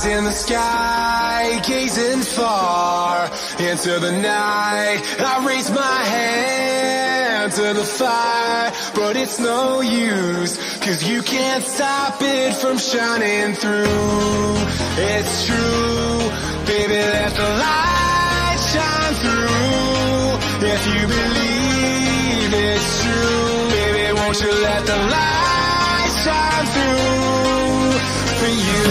in the sky, gazing far into the night. I raise my hand to the fire, but it's no use, 'cause you can't stop it from shining through. It's true, baby, let the light shine through. If you believe it's true, baby, won't you let the light shine through for you.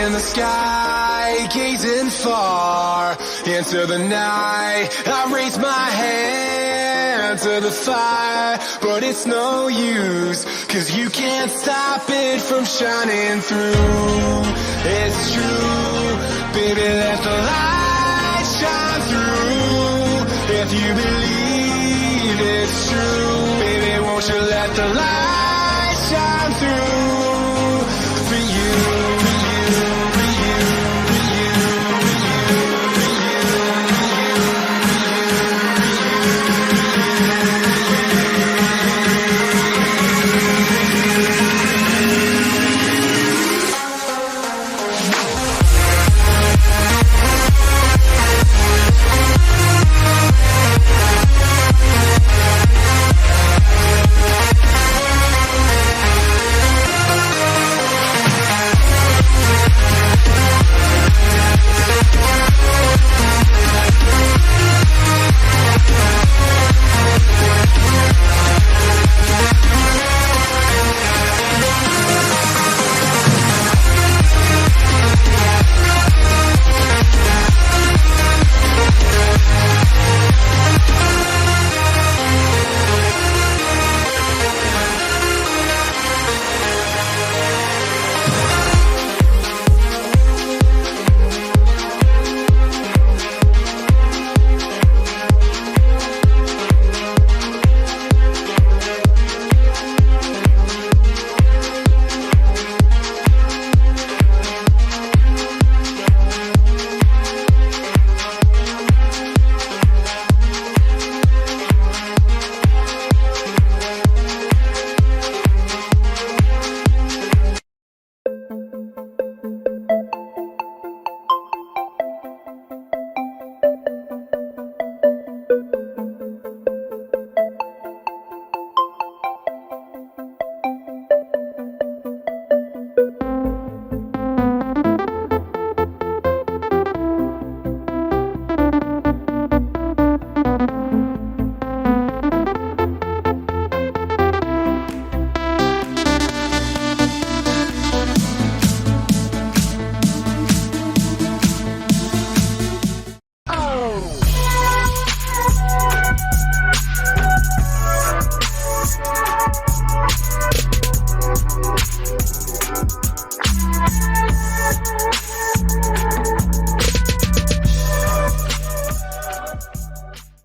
In the sky, gazing far into the night. I raise my hand to the fire, but it's no use, 'cause you can't stop it from shining through. It's true, baby, let the light shine through. If you believe it's true, baby, won't you let the light shine through for you.